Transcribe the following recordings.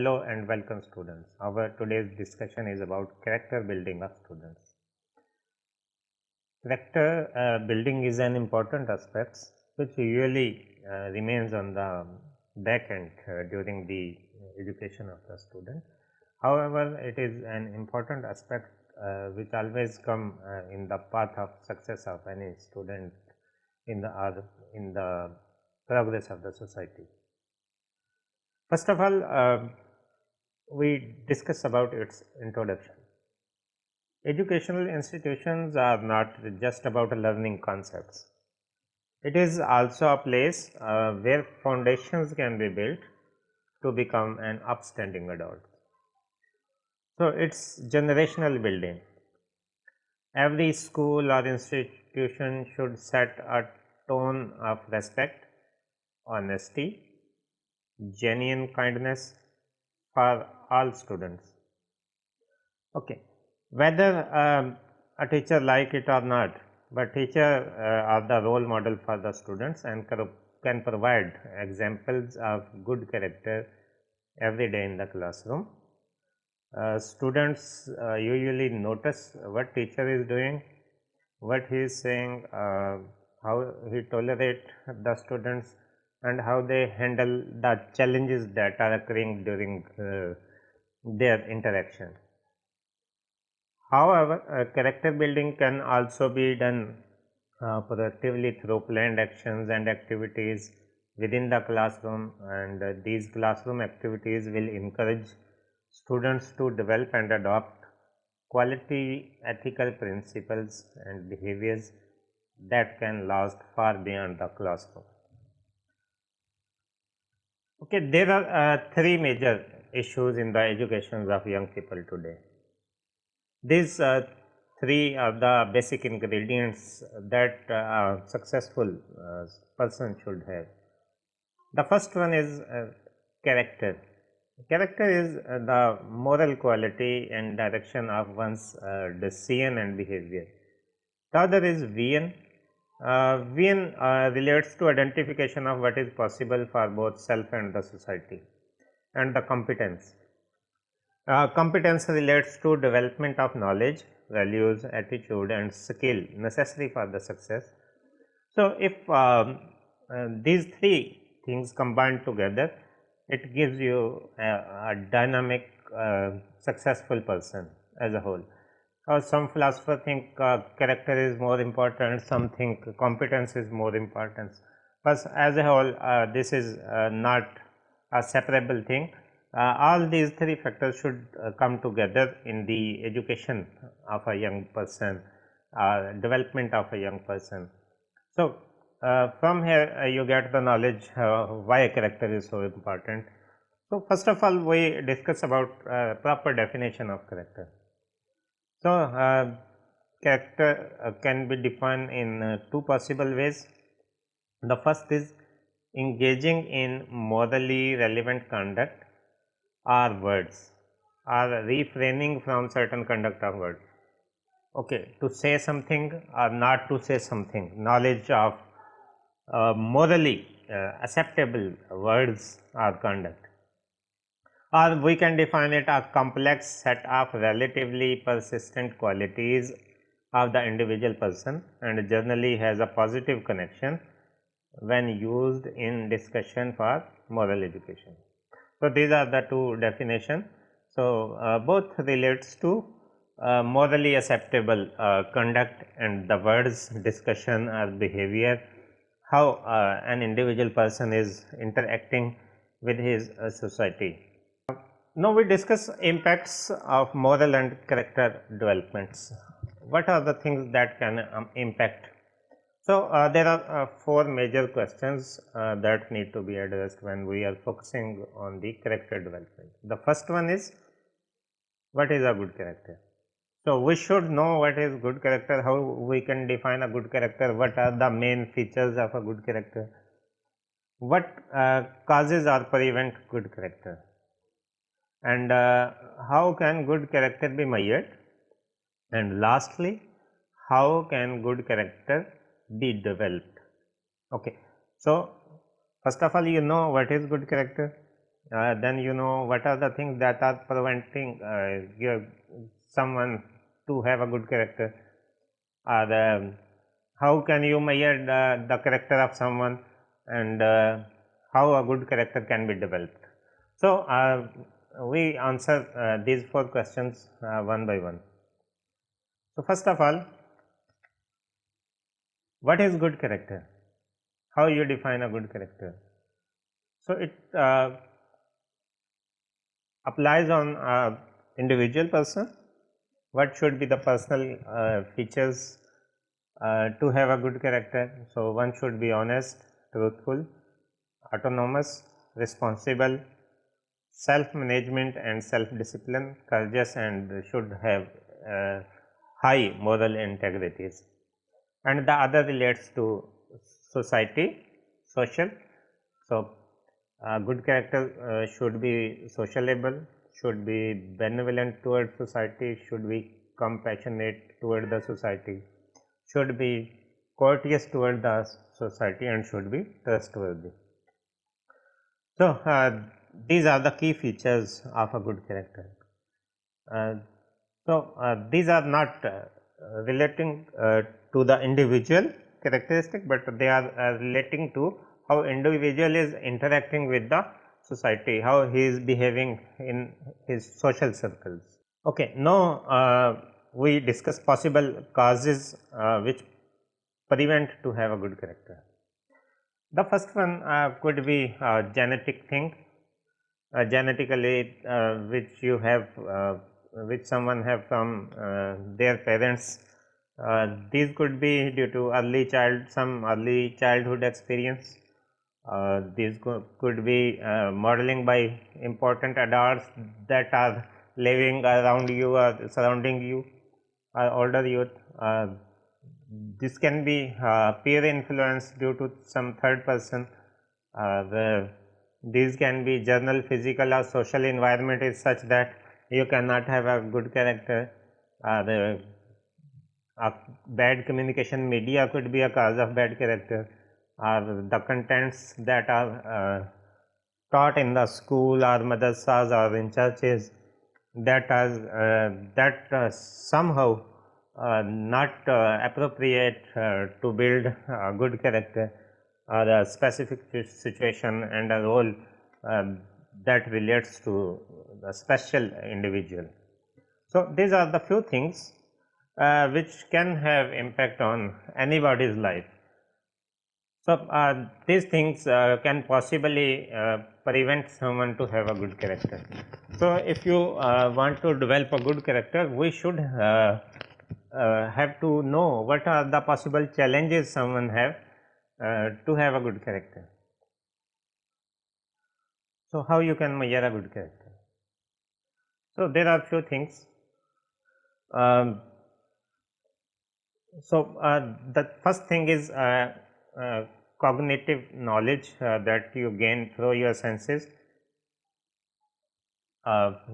Hello and welcome students. Our today's discussion is about character building of students. Character building is an important aspect which usually remains on the back end during the education of the student. However, it is an important aspect which always come in the path of success of any student in the progress of the society. First of all, we discuss about its introduction. Educational institutions are not just about learning concepts. It is also a place where foundations can be built to become an upstanding adult. So, it's generational building. Every school or institution should set a tone of respect, honesty, genuine kindness for all students. Okay. Whether a teacher like it or not, but teacher are the role model for the students and can provide examples of good character every day in the classroom. Students usually notice what teacher is doing, what he is saying, how he tolerate the students, and how they handle the challenges that are occurring during their interaction. However, character building can also be done productively through planned actions and activities within the classroom, and these classroom activities will encourage students to develop and adopt quality ethical principles and behaviors that can last far beyond the classroom. Okay, there are three major issues in the education of young people today. These three are the basic ingredients that a successful person should have. The first one is character. Character is the moral quality and direction of one's decision and behavior. The other is vision. Vision relates to identification of what is possible for both self and the society, and the competence. Competence relates to development of knowledge, values, attitude and skill necessary for the success. So, if these three things combined together, it gives you a dynamic, successful person as a whole. Some philosophers think character is more important, some think competence is more important, but as a whole this is not a separable thing. All these three factors should come together in the education of a young person, development of a young person. So, from here you get the knowledge why a character is so important. So, first of all we discuss about proper definition of character. So, character can be defined in two possible ways. The first is engaging in morally relevant conduct or words, or refraining from certain conduct or words. Okay, to say something or not to say something, knowledge of morally acceptable words or conduct. Or we can define it a complex set of relatively persistent qualities of the individual person and generally has a positive connection when used in discussion for moral education. So, these are the two definitions. So, both relates to morally acceptable conduct and the words, discussion or behavior, how an individual person is interacting with his society. Now, we discuss impacts of moral and character developments. What are the things that can impact? So, there are four major questions that need to be addressed when we are focusing on the character development. The first one is, what is a good character? So, we should know what is good character, how we can define a good character, what are the main features of a good character, what causes or prevent good character, and how can good character be measured, and lastly, how can good character be developed. Okay. So, first of all you know what is good character, then you know what are the things that are preventing someone to have a good character, or how can you measure the character of someone, and how a good character can be developed. So, we answer these 4 questions one by one. So, first of all, what is good character? How you define a good character? So, it applies on individual person. What should be the personal features to have a good character? So, one should be honest, truthful, autonomous, responsible, self management and self discipline, courageous, and should have high moral integrities. And the other relates to society, social. So, good character should be sociable, should be benevolent towards society, should be compassionate toward the society, should be courteous toward the society, and should be trustworthy. So, these are the key features of a good character. Uh, these are not relating to the individual characteristic, but they are relating to how individual is interacting with the society, how he is behaving in his social circles. Okay, now we discuss possible causes which prevent to have a good character. The first one could be a genetic thing, genetically which you have, which someone have from their parents. These could be due to some early childhood experience. These could be modeling by important adults that are living around you or surrounding you, or older youth. This can be peer influence due to some third person. These can be general physical or social environment is such that you cannot have a good character. The bad communication media could be a cause of bad character, or the contents that are taught in the school or madrasas or in churches that somehow not appropriate to build a good character, or a specific situation and a role that relates to the special individual. So, these are the few things which can have impact on anybody's life. So, these things can possibly prevent someone to have a good character. So, if you want to develop a good character, we should have to know what are the possible challenges someone have to have a good character. So, how you can measure a good character? So, there are few things. The first thing is cognitive knowledge that you gain through your senses.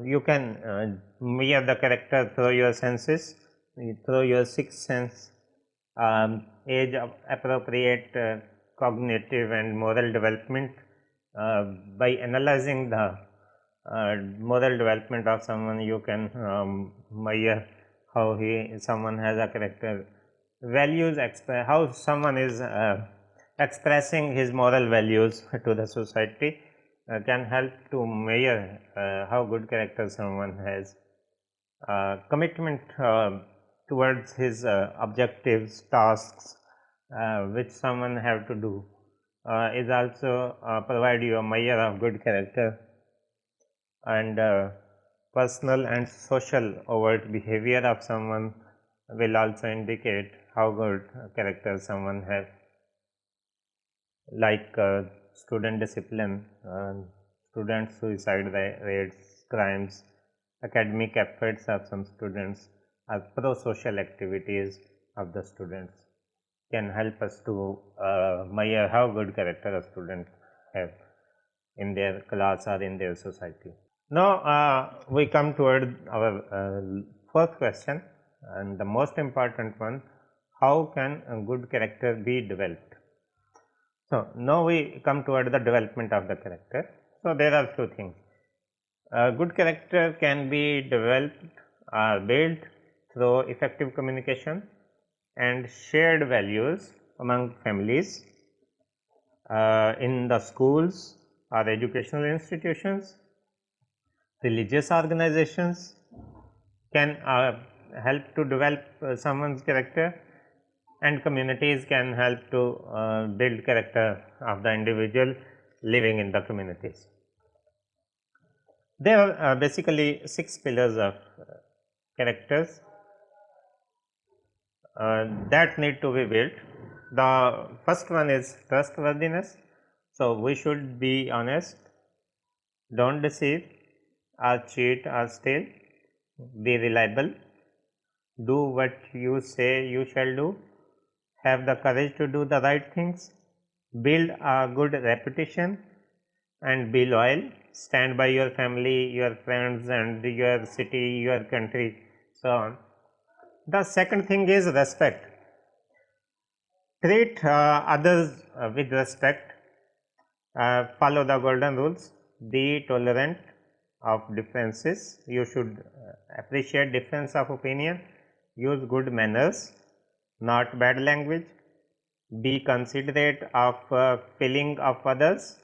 You can measure the character through your senses, through your sixth sense, age appropriate cognitive and moral development. By analyzing the moral development of someone, you can measure how someone has a character. Values, how someone is expressing his moral values to the society can help to measure how good character someone has. Commitment towards his objectives, tasks which someone have to do is also provide you a measure of good character. And personal and social overt behavior of someone will also indicate how good character someone has, like student discipline, student suicide rates, crimes, academic efforts of some students, or pro-social activities of the students can help us to measure how good character a student have in their class or in their society. Now, we come toward our fourth question, and the most important one: how can a good character be developed? So, now we come toward the development of the character. So, there are few things. Good character can be developed or built through effective communication and shared values among families, in the schools or educational institutions. Religious organizations can help to develop someone's character, and communities can help to build character of the individual living in the communities. There are basically 6 pillars of characters that need to be built. The first one is trustworthiness. So, we should be honest, do not deceive or cheat or steal, be reliable, do what you say you shall do, have the courage to do the right things, build a good reputation, and be loyal, stand by your family, your friends, and your city, your country, so on. The second thing is respect. Treat others with respect, follow the golden rules, be tolerant of differences, you should appreciate difference of opinion, use good manners, not bad language, be considerate of feeling of others,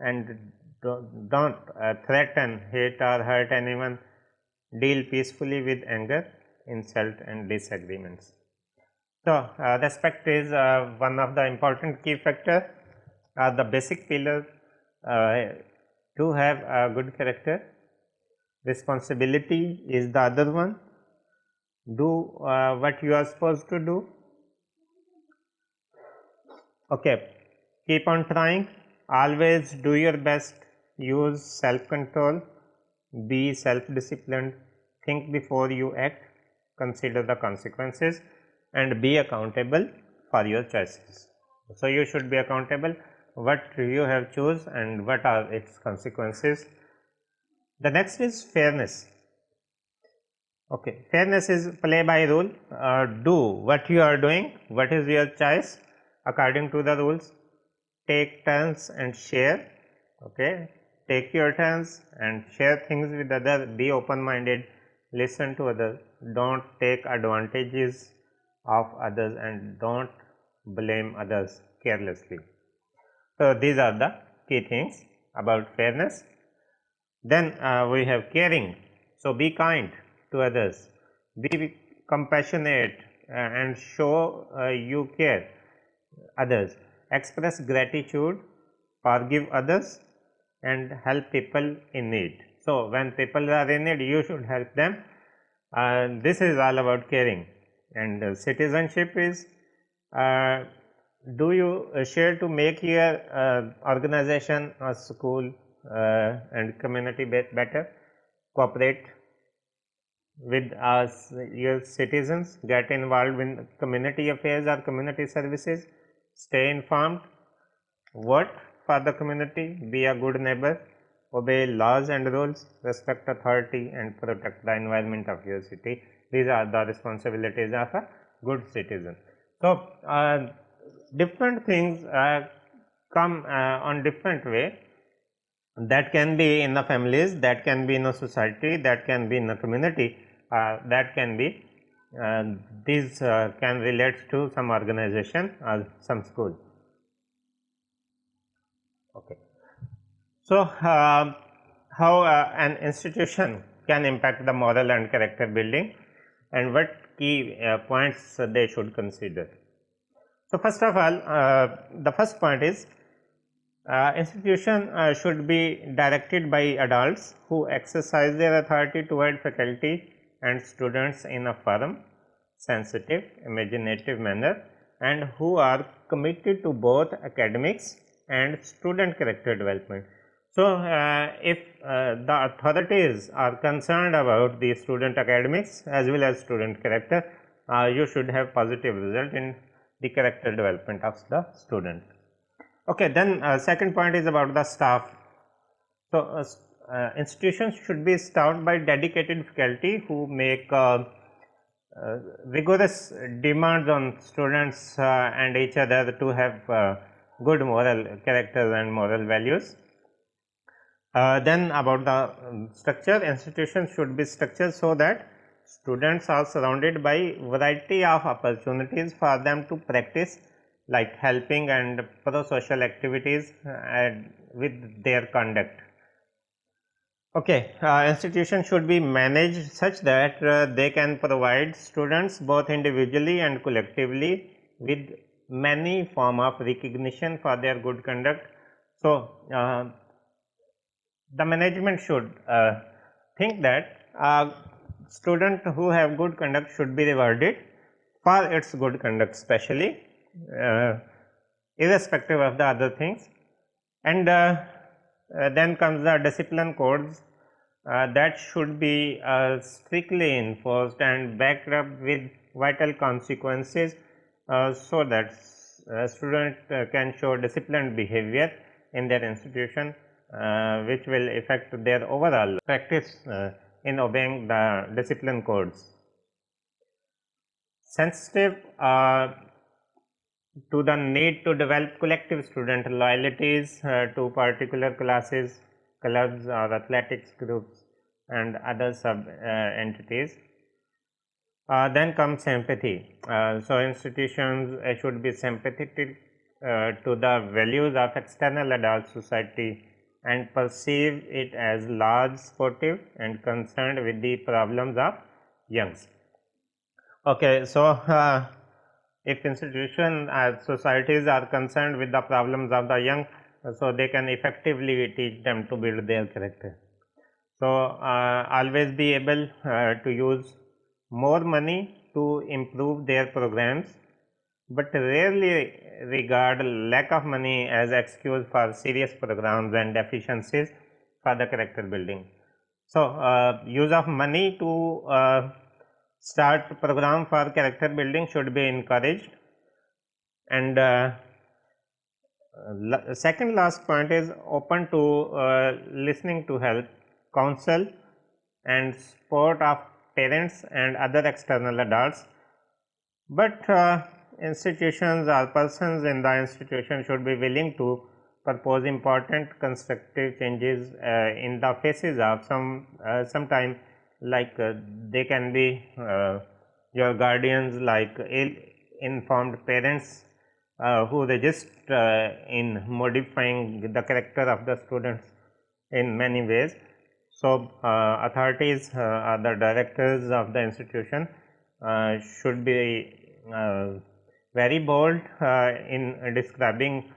and do not threaten, hate or hurt anyone, deal peacefully with anger, insult and disagreements. So, respect is one of the important key factor, the basic pillar to have a good character. Responsibility is the other one. Do what you are supposed to do. Okay. Keep on trying, always do your best, use self control, be self disciplined, think before you act, consider the consequences, and be accountable for your choices. So, you should be accountable what you have choose and what are its consequences. The next is fairness. Okay. Fairness is play by rule, do what you are doing, what is your choice according to the rules, take turns and share. Okay. Take your turns and share things with others, be open minded, listen to others, do not take advantages of others, and do not blame others carelessly. So, these are the key things about fairness. Then we have caring. So, be kind to others, be compassionate and show you care others, express gratitude, forgive others, and help people in need. So, when people are in need, you should help them. This is all about caring. And citizenship is, do you share to make your organization or school and community better, cooperate with us, your citizens, get involved in community affairs or community services, stay informed, work for the community, be a good neighbor, obey laws and rules, respect authority, and protect the environment of your city. These are the responsibilities of a good citizen. So, different things come on different way. That can be in the families, that can be in a society, that can be in a community, that can be these can relate to some organization or some school. Okay. So, how an institution can impact the moral and character building, and what key points they should consider. So, first of all, the first point is institution should be directed by adults who exercise their authority toward faculty and students in a firm, sensitive, imaginative manner, and who are committed to both academics and student character development. So, if the authorities are concerned about the student academics as well as student character, you should have positive result in the character development of the student. Okay, then second point is about the staff. So, institutions should be staffed by dedicated faculty who make rigorous demands on students and each other to have good moral character and moral values. Then about the structure, institutions should be structured so that students are surrounded by variety of opportunities for them to practice, like helping and pro-social activities with their conduct. Okay, institutions should be managed such that they can provide students both individually and collectively with many form of recognition for their good conduct. So, the management should think that a student who have good conduct should be rewarded for its good conduct, especially irrespective of the other things. And then comes the discipline codes that should be strictly enforced and backed up with vital consequences, so that student can show disciplined behavior in their institution, which will affect their overall practice in obeying the discipline codes. Sensitive to the need to develop collective student loyalties to particular classes, clubs or athletics groups and other sub entities. Then comes empathy. So, institutions should be sympathetic to the values of external adult society and perceive it as large, supportive and concerned with the problems of youngs. Okay, so if institutions or societies are concerned with the problems of the young, so they can effectively teach them to build their character. So, always be able to use more money to improve their programs, but rarely regard lack of money as excuse for serious programs and deficiencies for the character building. So, use of money to start program for character building should be encouraged. And second last point is open to listening to help, counsel and support of parents and other external adults, but institutions or persons in the institution should be willing to propose important constructive changes in the faces of sometime, like they can be your guardians, like ill informed parents who resist in modifying the character of the students in many ways. So, authorities or the directors of the institution should be very bold in describing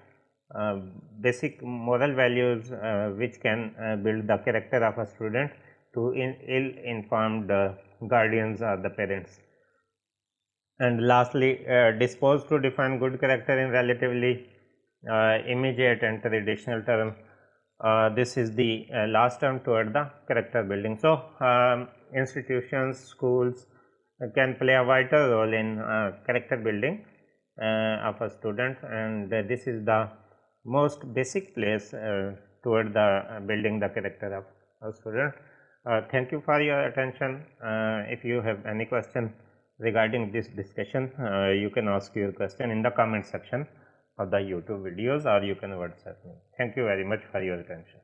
basic moral values which can build the character of a student to ill informed guardians or the parents. And lastly, disposed to define good character in relatively immediate and traditional term. This is the last term toward the character building. So, institutions, schools can play a vital role in character building of a student, and this is the most basic place toward the building the character of a student. Thank you for your attention. If you have any question regarding this discussion, you can ask your question in the comment section of the YouTube videos, or you can WhatsApp me. Thank you very much for your attention.